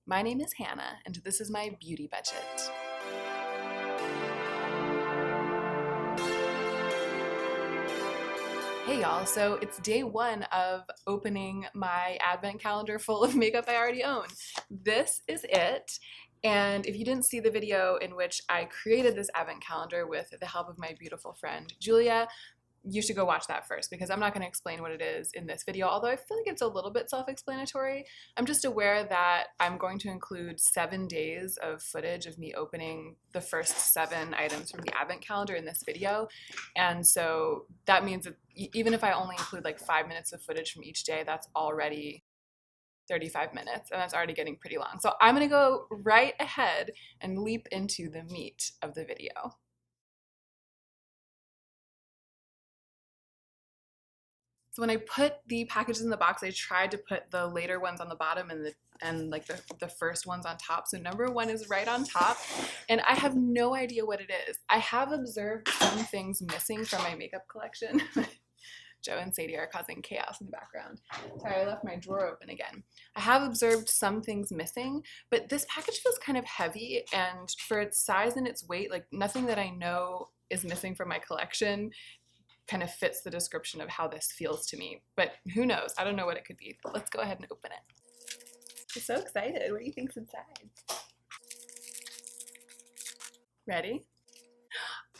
My name is Hannah, and this is my beauty budget. Hey y'all, so it's day one of opening my advent calendar full of makeup I already own. This is it. And if you didn't see the video in which I created this advent calendar with the help of my beautiful friend Julia, you should go watch that first because I'm not going to explain what it is in this video, although I feel like it's a little bit self-explanatory. I'm just aware that I'm going to include 7 days of footage of me opening the first 7 items from the advent calendar in this video. And so that means that even if I only include like 5 minutes of footage from each day, that's already 35 minutes, and that's already getting pretty long. So I'm going to go right ahead and leap into the meat of the video. So when I put the packages in the box, I tried to put the later ones on the bottom and like the first ones on top. So number 1 is right on top, and I have no idea what it is. I have observed some things missing from my makeup collection. Joe and Sadie are causing chaos in the background. Sorry, I left my drawer open again. I have observed some things missing, but this package feels kind of heavy, and for its size and its weight, like nothing that I know is missing from my collection kind of fits the description of how this feels to me. But who knows? I don't know what it could be. But let's go ahead and open it. I'm so excited. What do you think's inside? Ready?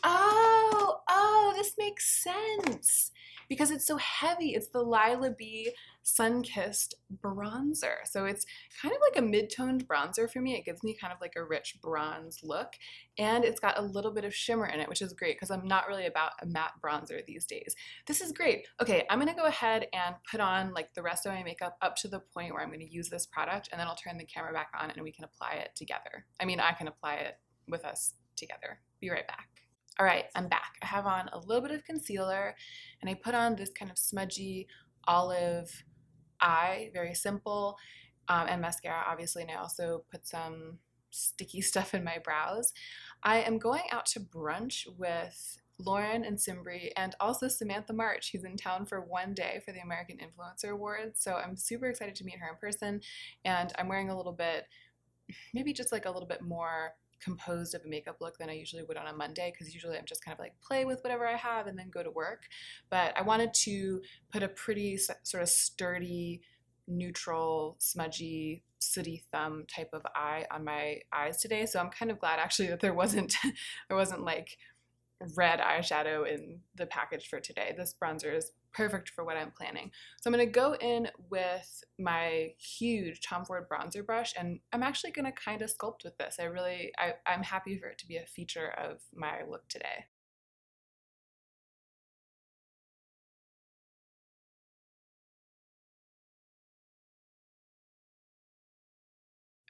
Oh, this makes sense because it's so heavy. It's the Lila B Sun-Kissed bronzer. So it's kind of like a mid-toned bronzer for me. It gives me kind of like a rich bronze look, and it's got a little bit of shimmer in it, which is great because I'm not really about a matte bronzer these days. This is great. Okay, I'm gonna go ahead and put on like the rest of my makeup up to the point where I'm gonna use this product, and then I'll turn the camera back on and we can apply it together. I mean, I can apply it with us together. Be right back. All right, I'm back. I have on a little bit of concealer, and I put on this kind of smudgy olive eye, very simple, and mascara, obviously, and I also put some sticky stuff in my brows. I am going out to brunch with Lauren and Simbri and also Samantha March, who's in town for one day for the American Influencer Awards, so I'm super excited to meet her in person, and I'm wearing a little bit, maybe just like a little bit more composed of a makeup look than I usually would on a Monday, because usually I'm just kind of like play with whatever I have and then go to work. But I wanted to put a pretty sort of sturdy, neutral, smudgy, sooty thumb type of eye on my eyes today. So I'm kind of glad actually that there wasn't like red eyeshadow in the package for today. This bronzer is perfect for what I'm planning. So I'm going to go in with my huge Tom Ford bronzer brush, and I'm actually going to kind of sculpt with this. I'm happy for it to be a feature of my look today.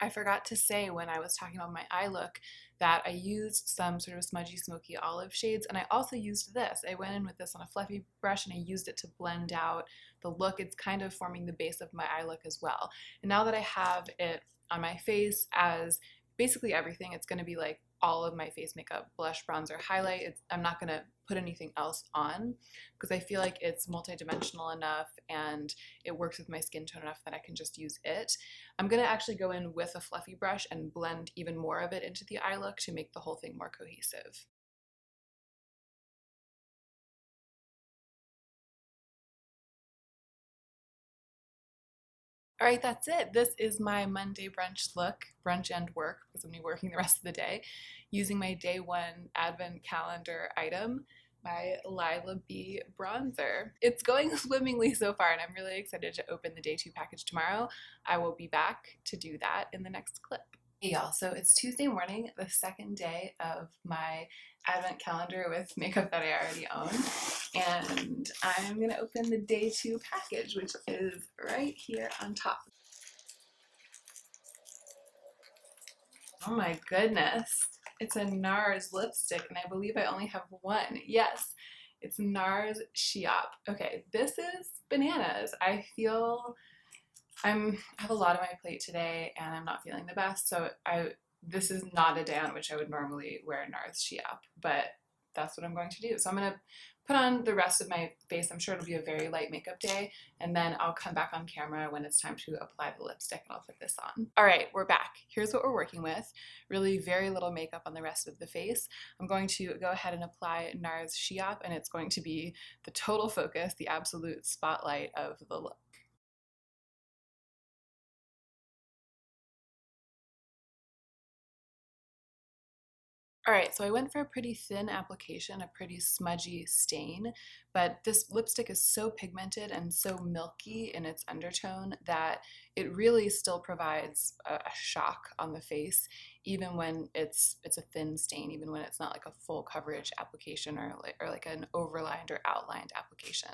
I forgot to say when I was talking about my eye look that I used some sort of smudgy smoky olive shades, and I also used this. I went in with this on a fluffy brush and I used it to blend out the look. It's kind of forming the base of my eye look as well. And now that I have it on my face as basically everything, it's going to be like all of my face makeup, blush, bronzer, highlight. I'm not going to put anything else on because I feel like it's multidimensional enough and it works with my skin tone enough that I can just use it. I'm going to actually go in with a fluffy brush and blend even more of it into the eye look to make the whole thing more cohesive. All right, that's it. This is my Monday brunch look, brunch and work, because I'm going to be working the rest of the day, using my day 1 advent calendar item, my Lila B bronzer. It's going swimmingly so far, and I'm really excited to open the day 2 package tomorrow. I will be back to do that in the next clip. Hey y'all, so it's Tuesday morning, the second day of my advent calendar with makeup that I already own, and I'm gonna open the day 2 package, which is right here on top. Oh my goodness, it's a NARS lipstick, and I believe I only have one. Yes, it's NARS Sheop. Okay, this is bananas. I feel I have a lot on my plate today and I'm not feeling the best, so this is not a day on which I would normally wear NARS Sheop, but that's what I'm going to do. So I'm going to put on the rest of my face. I'm sure it'll be a very light makeup day, and then I'll come back on camera when it's time to apply the lipstick and I'll put this on. All right, we're back. Here's what we're working with. Really very little makeup on the rest of the face. I'm going to go ahead and apply NARS Sheop, and it's going to be the total focus, the absolute spotlight of the look. All right, so I went for a pretty thin application, a pretty smudgy stain, but this lipstick is so pigmented and so milky in its undertone that it really still provides a shock on the face, even when it's a thin stain, even when it's not like a full coverage application or like an overlined or outlined application.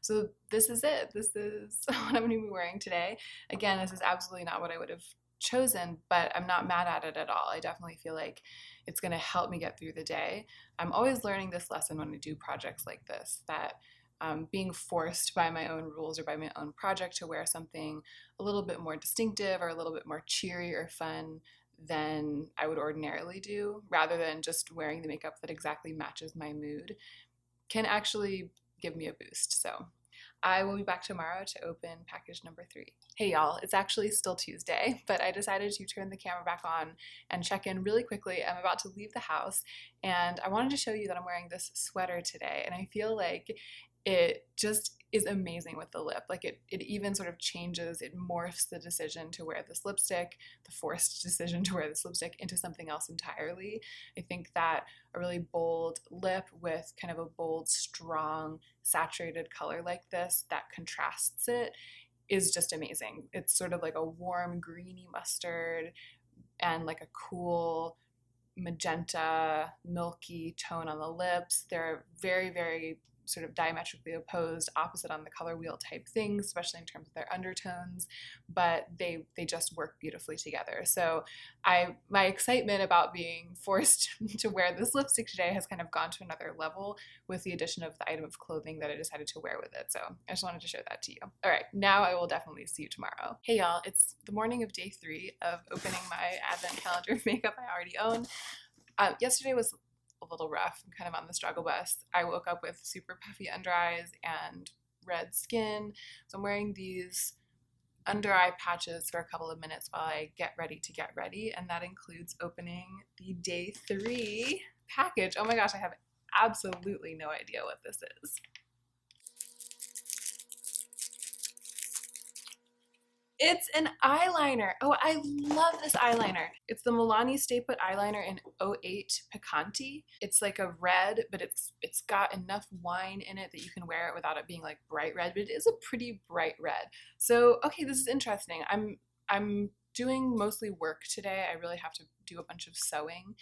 So this is it. This is what I'm going to be wearing today. Again, this is absolutely not what I would have chosen, but I'm not mad at it at all. I definitely feel like it's going to help me get through the day. I'm always learning this lesson when I do projects like this, that being forced by my own rules or by my own project to wear something a little bit more distinctive or a little bit more cheery or fun than I would ordinarily do, rather than just wearing the makeup that exactly matches my mood, can actually give me a boost. So I will be back tomorrow to open package number 3. Hey y'all, it's actually still Tuesday, but I decided to turn the camera back on and check in really quickly. I'm about to leave the house, and I wanted to show you that I'm wearing this sweater today, and I feel like it just is amazing with the lip. Like it even sort of changes, it morphs the decision to wear this lipstick, the forced decision to wear this lipstick, into something else entirely. I think that a really bold lip with kind of a bold, strong, saturated color like this that contrasts it is just amazing. It's sort of like a warm, greeny mustard and like a cool magenta, milky tone on the lips. They're very, very sort of diametrically opposed, opposite on the color wheel type things, especially in terms of their undertones, but they just work beautifully together. So my excitement about being forced to wear this lipstick today has kind of gone to another level with the addition of the item of clothing that I decided to wear with it. So I just wanted to share that to you. All right, now I will definitely see you tomorrow. Hey y'all, it's the morning of day 3 of opening my advent calendar of makeup I already own. Yesterday was a little rough. I'm kind of on the struggle bus. I woke up with super puffy under eyes and red skin. So I'm wearing these under eye patches for a couple of minutes while I get ready to get ready. And that includes opening the day 3 package. Oh my gosh, I have absolutely no idea what this is. It's an eyeliner. Oh, I love this eyeliner. It's the Milani Stay Put eyeliner in 08 Picante. It's like a red, but it's got enough wine in it that you can wear it without it being like bright red, but it is a pretty bright red. So, okay, this is interesting. I'm doing mostly work today. I really have to do a bunch of sewing,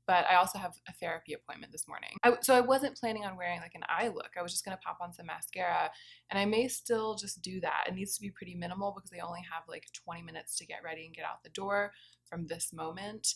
but I also have a therapy appointment this morning. So I wasn't planning on wearing like an eye look. I was just gonna pop on some mascara, and I may still just do that. It needs to be pretty minimal because I only have like 20 minutes to get ready and get out the door from this moment.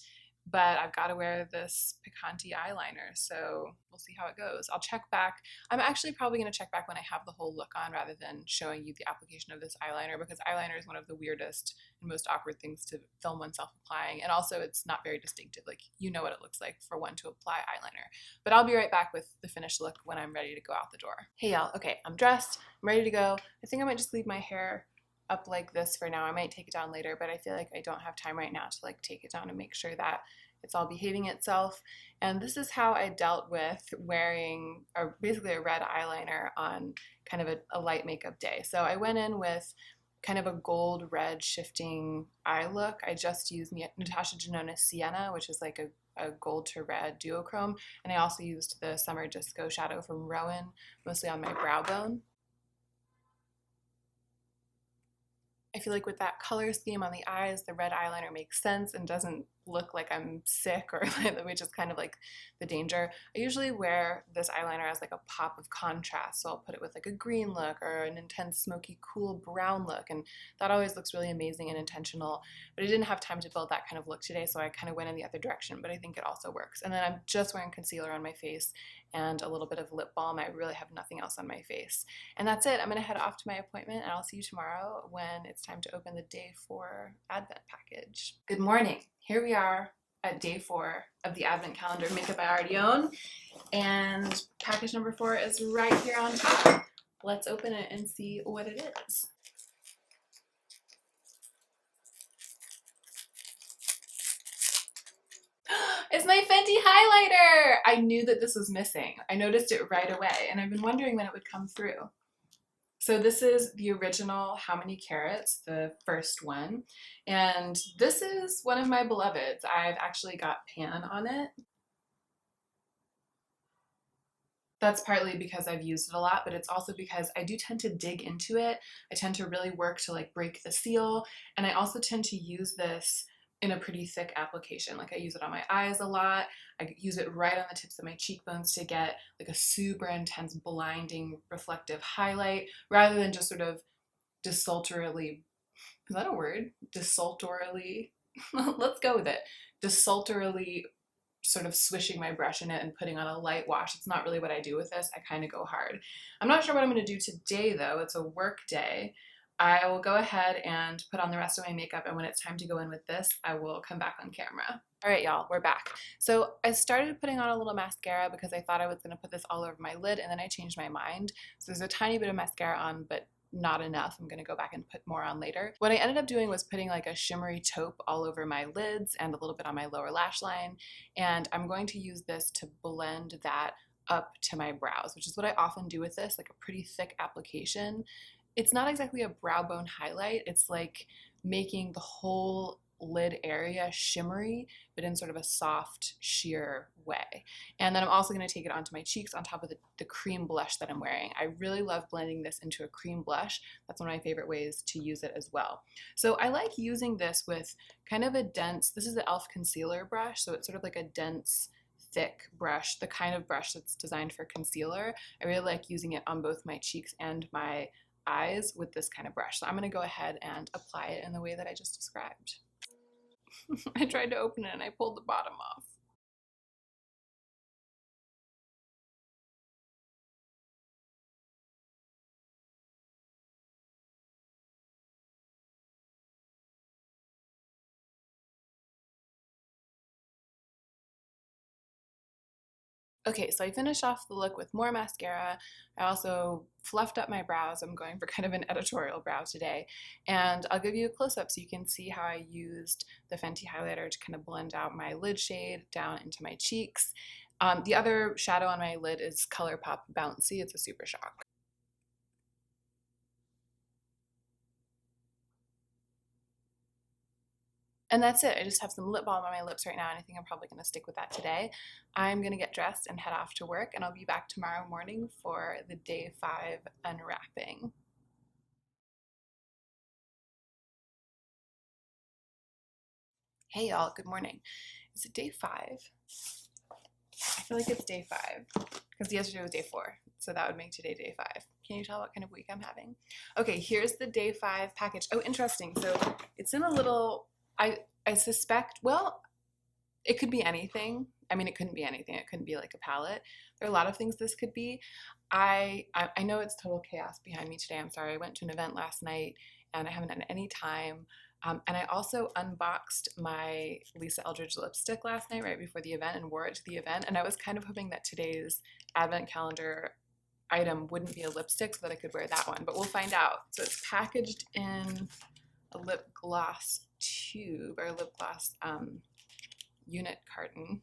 But I've got to wear this Picante eyeliner, so we'll see how it goes. I'll check back. I'm actually probably going to check back when I have the whole look on rather than showing you the application of this eyeliner, because eyeliner is one of the weirdest and most awkward things to film oneself applying, and also it's not very distinctive. Like, you know what it looks like for one to apply eyeliner. But I'll be right back with the finished look when I'm ready to go out the door. Hey y'all, okay, I'm dressed, I'm ready to go. I think I might just leave my hair up like this for now. I might take it down later, but I feel like I don't have time right now to like take it down and make sure that it's all behaving itself. And this is how I dealt with wearing basically a red eyeliner on kind of a light makeup day. So I went in with kind of a gold red shifting eye look. I just used Natasha Denona Sienna, which is like a gold to red duochrome, and I also used the Summer Disco shadow from Rowan, mostly on my brow bone. I feel like with that color scheme on the eyes, the red eyeliner makes sense and doesn't look like I'm sick, or which is kind of like the danger. I usually wear this eyeliner as like a pop of contrast, so I'll put it with like a green look or an intense smoky cool brown look, and that always looks really amazing and intentional. But I didn't have time to build that kind of look today, so I kind of went in the other direction, but I think it also works. And then I'm just wearing concealer on my face and a little bit of lip balm. I really have nothing else on my face. And that's it. I'm going to head off to my appointment, and I'll see you tomorrow when it's time to open the day 4 Advent package. Good morning. Here we are. at day 4 of the Advent Calendar makeup I already own. And package number 4 is right here on top. Let's open it and see what it is. It's my Fenty highlighter! I knew that this was missing. I noticed it right away, and I've been wondering when it would come through. So this is the original How Many Carats, the first one, and this is one of my beloveds. I've actually got pan on it. That's partly because I've used it a lot, but it's also because I do tend to dig into it. I tend to really work to like break the seal, and I also tend to use this in a pretty thick application. Like I use it on my eyes a lot. I use it right on the tips of my cheekbones to get like a super intense, blinding, reflective highlight, rather than just sort of desultorily, is that a word? Desultorily, let's go with it. Desultorily sort of swishing my brush in it and putting on a light wash. It's not really what I do with this. I kind of go hard. I'm not sure what I'm going to do today though. It's a work day. I will go ahead and put on the rest of my makeup, and when it's time to go in with this, I will come back on camera. All right, y'all, we're back. So I started putting on a little mascara because I thought I was gonna put this all over my lid, and then I changed my mind. So there's a tiny bit of mascara on, but not enough. I'm gonna go back and put more on later. What I ended up doing was putting like a shimmery taupe all over my lids and a little bit on my lower lash line, and I'm going to use this to blend that up to my brows, which is what I often do with this, like a pretty thick application. It's not exactly a brow bone highlight. It's like making the whole lid area shimmery, but in sort of a soft, sheer way. And then I'm also going to take it onto my cheeks on top of the cream blush that I'm wearing. I really love blending this into a cream blush. That's one of my favorite ways to use it as well. So I like using this with kind of a dense, this is the e.l.f. concealer brush, so it's sort of like a dense, thick brush, the kind of brush that's designed for concealer. I really like using it on both my cheeks and my eyes with this kind of brush. So I'm going to go ahead and apply it in the way that I just described. I tried to open it and I pulled the bottom off. Okay, so I finished off the look with more mascara. I also fluffed up my brows. I'm going for kind of an editorial brow today. And I'll give you a close-up so you can see how I used the Fenty highlighter to kind of blend out my lid shade down into my cheeks. The other shadow on my lid is ColourPop Bouncy. It's a Super Shock. And that's it. I just have some lip balm on my lips right now, and I think I'm probably going to stick with that today. I'm going to get dressed and head off to work, and I'll be back tomorrow morning for the day 5 unwrapping. Hey y'all, good morning. Is it day 5? I feel like it's day 5 because yesterday was day 4, so that would make today day 5. Can you tell what kind of week I'm having? Okay, here's the day 5 package. Oh, interesting. So it's in a little, I suspect, well, it could be anything. I mean, it couldn't be anything. It couldn't be like a palette. There are a lot of things this could be. I know it's total chaos behind me today. I'm sorry. I went to an event last night and I haven't had any time. And I also unboxed my Lisa Eldridge lipstick last night right before the event and wore it to the event. And I was kind of hoping that today's advent calendar item wouldn't be a lipstick so that I could wear that one, but we'll find out. So it's packaged in a lip gloss tube or lip gloss unit carton.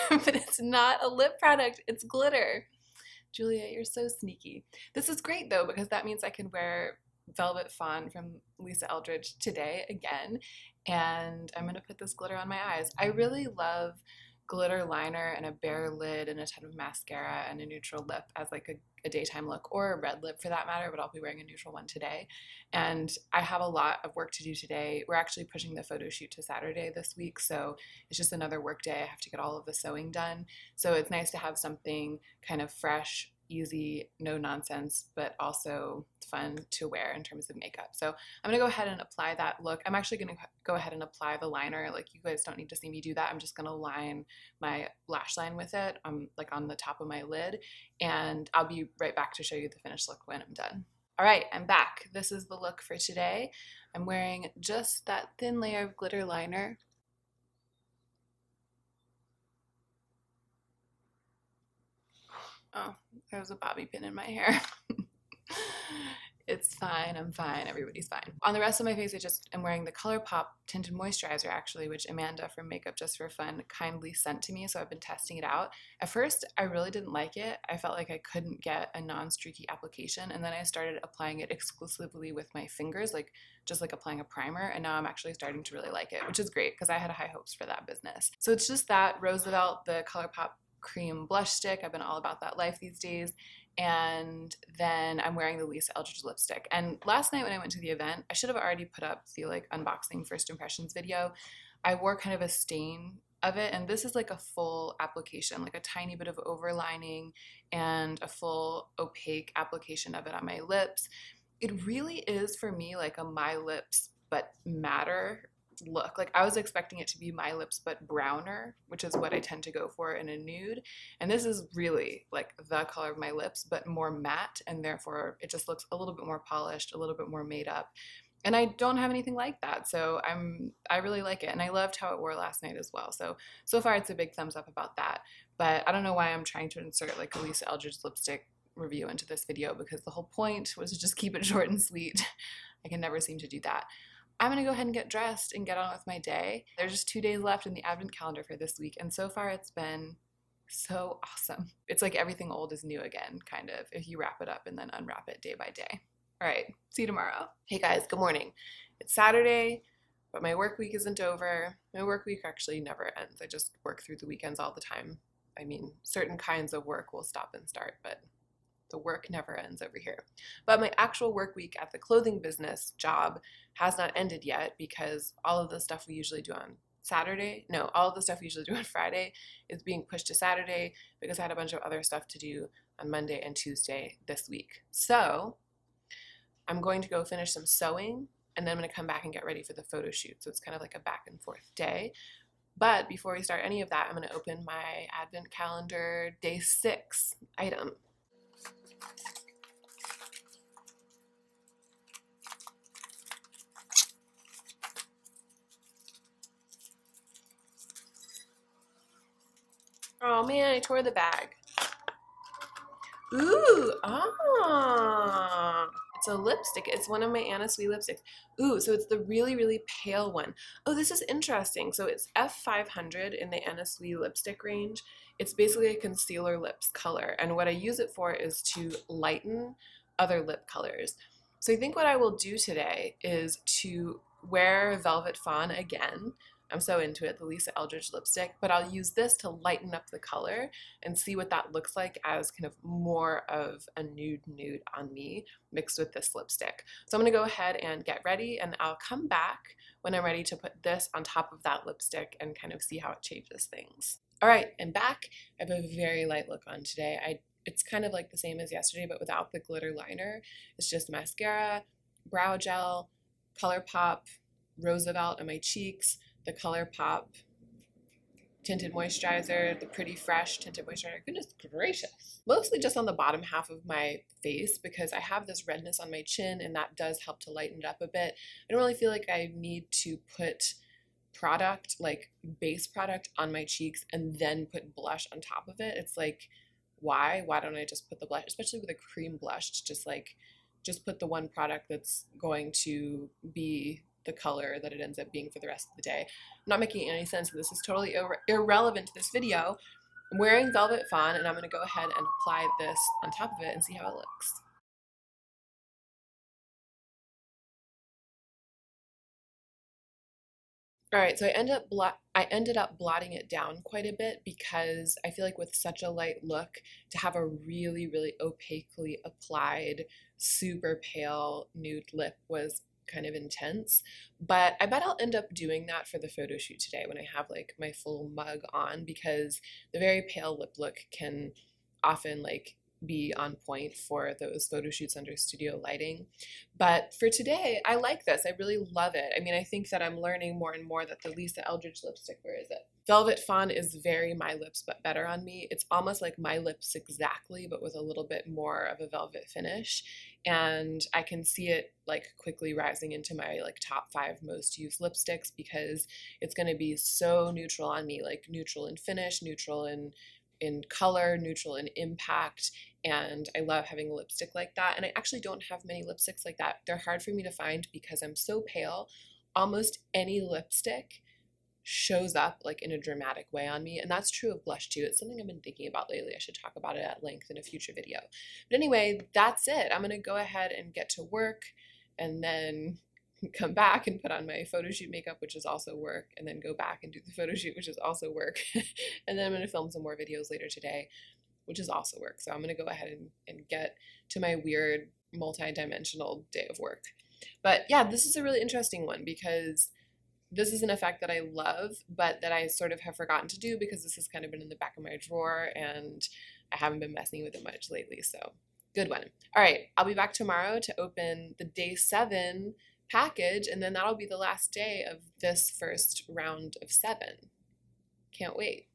But it's not a lip product, it's glitter. Julia, you're so sneaky. This is great though because that means I can wear Velvet Fawn from Lisa Eldridge today again, and I'm gonna put this glitter on my eyes. I really love glitter liner and a bare lid and a ton of mascara and a neutral lip as like a daytime look, or a red lip for that matter, but I'll be wearing a neutral one today. And I have a lot of work to do today. We're actually pushing the photo shoot to Saturday this week, so it's just another work day. I have to get all of the sewing done. So it's nice to have something kind of fresh, easy, no nonsense, but also fun to wear in terms of makeup. So I'm gonna go ahead and apply that look. I'm actually gonna go ahead and apply the liner. Like, you guys don't need to see me do that. I'm just gonna line my lash line with it, like on the top of my lid, and I'll be right back to show you the finished look when I'm done. All right, I'm back. This is the look for today. I'm wearing just that thin layer of glitter liner. Oh, there was a bobby pin in my hair. It's fine, I'm fine, everybody's fine. On the rest of my face, I just am wearing the ColourPop tinted moisturizer actually, which Amanda from Makeup Just for Fun kindly sent to me, so I've been testing it out. At first, I really didn't like it. I felt like I couldn't get a non-streaky application, and then I started applying it exclusively with my fingers, like just like applying a primer, and now I'm actually starting to really like it, which is great because I had high hopes for that business. So it's just that Roosevelt, the ColourPop cream blush stick. I've been all about that life these days. And then I'm wearing the Lisa Eldridge lipstick. And last night when I went to the event, I should have already put up the like unboxing first impressions video. I wore kind of a stain of it, and this is like a full application, like a tiny bit of overlining and a full opaque application of it on my lips. It really is for me like a My Lips but matter look. Like I was expecting it to be My Lips but browner, which is what I tend to go for in a nude, and this is really like the color of my lips but more matte, and therefore it just looks a little bit more polished, a little bit more made up, and I don't have anything like that, so I really like it, and I loved how it wore last night as well. So far it's a big thumbs up about that. But I don't know why I'm trying to insert like a Lisa Eldridge lipstick review into this video, because the whole point was to just keep it short and sweet. I can never seem to do that. I'm gonna go ahead and get dressed and get on with my day. There's just 2 days left in the advent calendar for this week, and so far it's been so awesome. It's like everything old is new again, kind of, if you wrap it up and then unwrap it day by day. All right, see you tomorrow. Hey guys, good morning. It's Saturday, but my work week isn't over. My work week actually never ends. I just work through the weekends all the time. I mean, certain kinds of work will stop and start, but the work never ends over here. But my actual work week at the clothing business job has not ended yet, because all of the stuff we usually do on all of the stuff we usually do on Friday is being pushed to Saturday, because I had a bunch of other stuff to do on Monday and Tuesday this week. So I'm going to go finish some sewing, and then I'm going to come back and get ready for the photo shoot. So it's kind of like a back and forth day. But before we start any of that, I'm going to open my advent calendar day 6 item. Oh man, I tore the bag. Ooh, ah. It's a lipstick. It's one of my Anna Sui lipsticks. Ooh, so it's the really, really pale one. Oh, this is interesting. So it's F500 in the Anna Sui lipstick range. It's basically a concealer lips color, and what I use it for is to lighten other lip colors. So I think what I will do today is to wear Velvet Fawn again. I'm so into it, the Lisa Eldridge lipstick, but I'll use this to lighten up the color and see what that looks like as kind of more of a nude on me mixed with this lipstick. So I'm gonna go ahead and get ready, and I'll come back when I'm ready to put this on top of that lipstick and kind of see how it changes things. All right, I'm back. I have a very light look on today. It's kind of like the same as yesterday, but without the glitter liner. It's just mascara, brow gel, ColourPop, Roosevelt on my cheeks, the ColourPop tinted moisturizer, the Pretty Fresh tinted moisturizer. Goodness gracious. Mostly just on the bottom half of my face, because I have this redness on my chin, and that does help to lighten it up a bit. I don't really feel like I need to put product, like base product, on my cheeks and then put blush on top of it. It's like, why don't I just put the blush, especially with a cream blush, just put the one product that's going to be the color that it ends up being for the rest of the day. I'm not making any sense, and this is totally irrelevant to this video. I'm wearing Velvet Fawn, and I'm going to go ahead and apply this on top of it and see how it looks. All right, so I ended up blotting it down quite a bit, because I feel like with such a light look, to have a really, really opaquely applied, super pale nude lip was kind of intense. But I bet I'll end up doing that for the photo shoot today when I have like my full mug on, because the very pale lip look can often like be on point for those photo shoots under studio lighting. But for today, I like this. I really love it. I mean, I think that I'm learning more and more that the Lisa Eldridge lipstick, where is it? Velvet Fawn is very My Lips but better on me. It's almost like My Lips exactly, but with a little bit more of a velvet finish. And I can see it like quickly rising into my like top 5 most used lipsticks because it's going to be so neutral on me, like neutral in finish, neutral in color, neutral in impact. And I love having a lipstick like that. And I actually don't have many lipsticks like that. They're hard for me to find because I'm so pale. Almost any lipstick shows up like in a dramatic way on me, and that's true of blush too. It's something I've been thinking about lately. I should talk about it at length in a future video. But anyway, that's it. I'm gonna go ahead and get to work and then come back and put on my photo shoot makeup, which is also work, and then go back and do the photo shoot, which is also work. And then I'm gonna film some more videos later today, which is also work. So I'm gonna go ahead and get to my weird multi-dimensional day of work. But yeah, this is a really interesting one because this is an effect that I love, but that I sort of have forgotten to do because this has kind of been in the back of my drawer and I haven't been messing with it much lately. So good one. All right, I'll be back tomorrow to open the day 7 package, and then that'll be the last day of this first round of 7. Can't wait.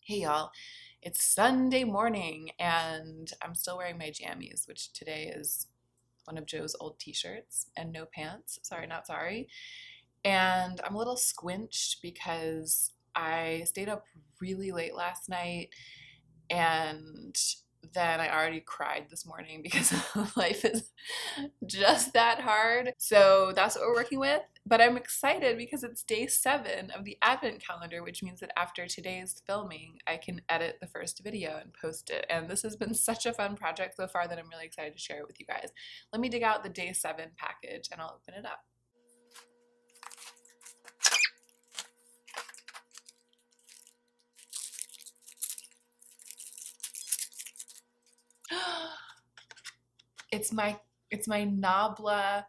Hey y'all, it's Sunday morning and I'm still wearing my jammies, which today is one of Joe's old t-shirts and no pants. Sorry, not sorry. And I'm a little squinched because I stayed up really late last night and then I already cried this morning because life is just that hard. So that's what we're working with. But I'm excited because it's day 7 of the advent calendar, which means that after today's filming, I can edit the first video and post it. And this has been such a fun project so far that I'm really excited to share it with you guys. Let me dig out the day 7 package and I'll open it up. It's my Nabla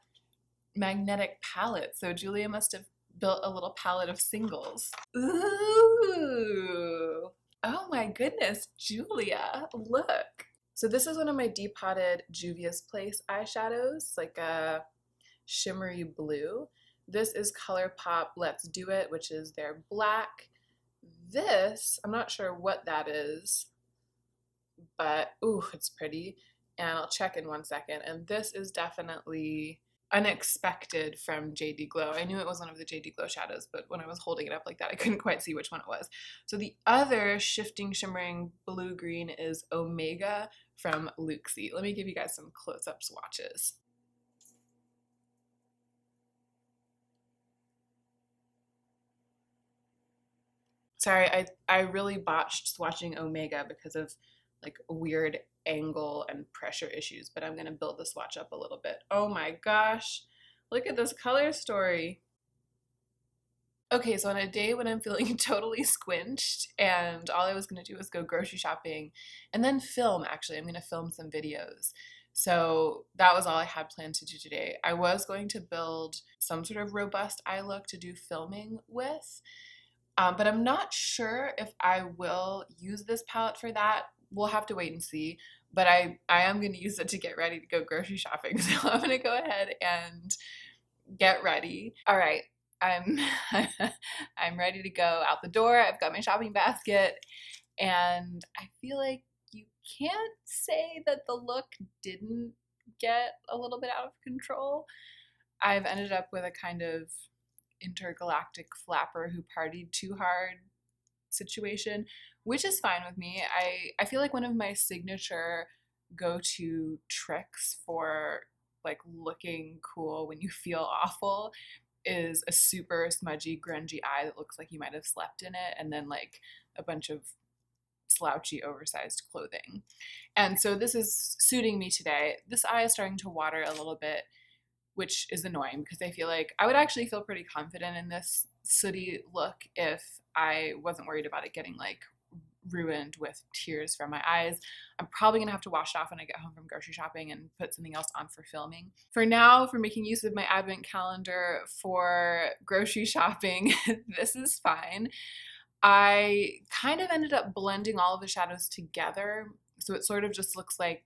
magnetic palette. So Julia must have built a little palette of singles. Ooh. Oh my goodness, Julia, look. So this is one of my depotted Juvia's Place eyeshadows, like a shimmery blue. This is ColourPop Let's Do It, which is their black. This, I'm not sure what that is, but ooh, it's pretty. And I'll check in one second. And this is definitely Unexpected from JD Glow. I knew it was one of the JD Glow shadows, but when I was holding it up like that, I couldn't quite see which one it was. So the other shifting, shimmering blue-green is Omega from Luxie. Let me give you guys some close-up swatches. Sorry, I really botched swatching Omega because of like weird angle and pressure issues, but I'm going to build the swatch up a little bit. Oh my gosh, look at this color story. Okay, so on a day when I'm feeling totally squinched and all I was going to do was go grocery shopping and then film, actually, I'm going to film some videos. So that was all I had planned to do today. I was going to build some sort of robust eye look to do filming with, but I'm not sure if I will use this palette for that. We'll have to wait and see, but I am going to use it to get ready to go grocery shopping. So I'm going to go ahead and get ready. All right, I'm I'm ready to go out the door. I've got my shopping basket, and I feel like you can't say that the look didn't get a little bit out of control. I've ended up with a kind of intergalactic flapper who partied too hard situation, which is fine with me. I feel like one of my signature go-to tricks for like looking cool when you feel awful is a super smudgy, grungy eye that looks like you might have slept in it, and then like a bunch of slouchy, oversized clothing. And so this is suiting me today. This eye is starting to water a little bit, which is annoying because I feel like I would actually feel pretty confident in this sooty look if I wasn't worried about it getting like ruined with tears from my eyes. I'm probably gonna have to wash it off when I get home from grocery shopping and put something else on for filming. For now, for making use of my advent calendar for grocery shopping, this is fine. I kind of ended up blending all of the shadows together, so it sort of just looks like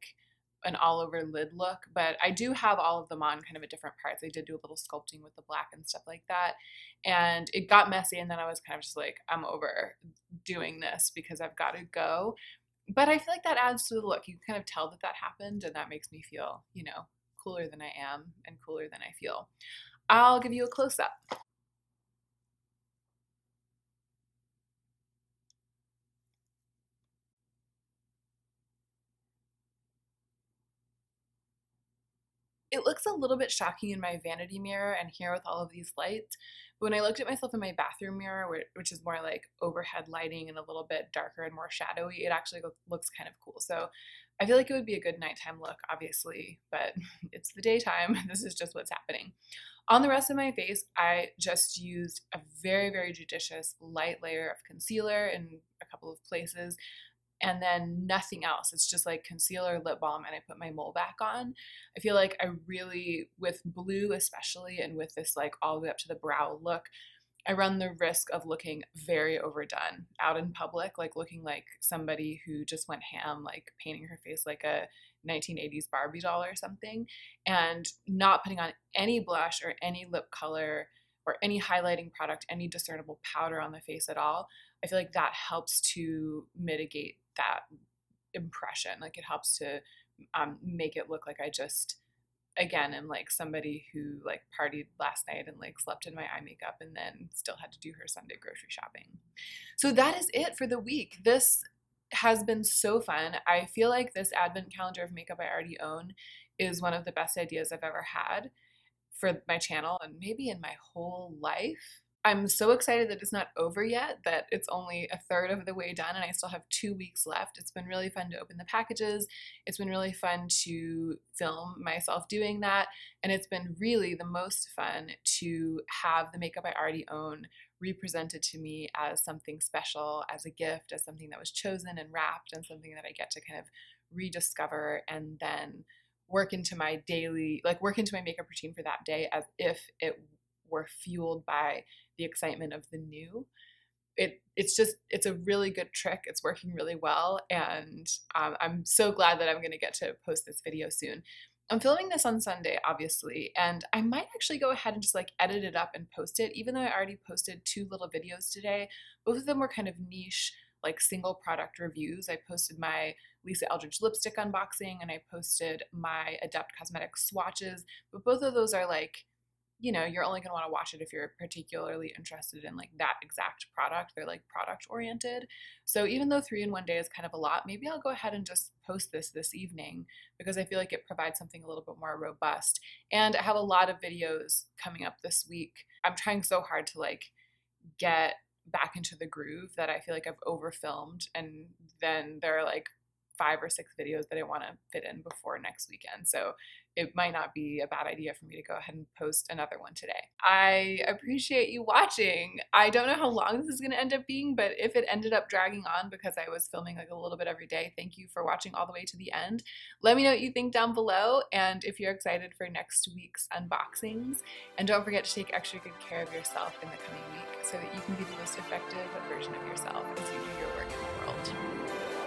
an all over lid look, but I do have all of them on kind of at different parts. I did do a little sculpting with the black and stuff like that, and it got messy, and then I was kind of just like, I'm over doing this because I've got to go. But I feel like that adds to the look. You can kind of tell that that happened, and that makes me feel, you know, cooler than I am and cooler than I feel. I'll give you a close-up. It looks a little bit shocking in my vanity mirror and here with all of these lights. But when I looked at myself in my bathroom mirror, which is more like overhead lighting and a little bit darker and more shadowy, it actually looks kind of cool. So I feel like it would be a good nighttime look, obviously, but it's the daytime. This is just what's happening. On the rest of my face, I just used a very, very judicious light layer of concealer in a couple of places, and then nothing else. It's just like concealer, lip balm, and I put my mole back on. I feel like I really, with blue especially, and with this like all the way up to the brow look, I run the risk of looking very overdone out in public, like looking like somebody who just went ham, like painting her face like a 1980s Barbie doll or something, and not putting on any blush or any lip color or any highlighting product, any discernible powder on the face at all. I feel like that helps to mitigate that impression. Like it helps to make it look like I just, again, am like somebody who like partied last night and like slept in my eye makeup and then still had to do her Sunday grocery shopping. So that is it for the week. This has been so fun. I feel like this advent calendar of makeup I already own is one of the best ideas I've ever had for my channel and maybe in my whole life. I'm so excited that it's not over yet, that it's only a third of the way done and I still have 2 weeks left. It's been really fun to open the packages. It's been really fun to film myself doing that. And it's been really the most fun to have the makeup I already own represented to me as something special, as a gift, as something that was chosen and wrapped, and something that I get to kind of rediscover and then work into my daily, like work into my makeup routine for that day as if it were fueled by the excitement of the new. It's a really good trick. It's working really well, and I'm so glad that I'm going to get to post this video soon. I'm filming this on Sunday, obviously, and I might actually go ahead and just like edit it up and post it, even though I already posted 2 little videos today. Both of them were kind of niche, like single product reviews. I posted my Lisa Eldridge lipstick unboxing and I posted my Adept Cosmetics swatches, but both of those are like, you know, you're only going to want to watch it if you're particularly interested in like that exact product. They're like product oriented. So even though 3 in 1 day is kind of a lot, maybe I'll go ahead and just post this evening because I feel like it provides something a little bit more robust. And I have a lot of videos coming up this week. I'm trying so hard to like get back into the groove that I feel like I've overfilmed, and then there are like 5 or 6 videos that I want to fit in before next weekend. So it might not be a bad idea for me to go ahead and post another one today. I appreciate you watching. I don't know how long this is going to end up being, but if it ended up dragging on because I was filming like a little bit every day, thank you for watching all the way to the end. Let me know what you think down below, and if you're excited for next week's unboxings. And don't forget to take extra good care of yourself in the coming week so that you can be the most effective version of yourself as you do your work in the world.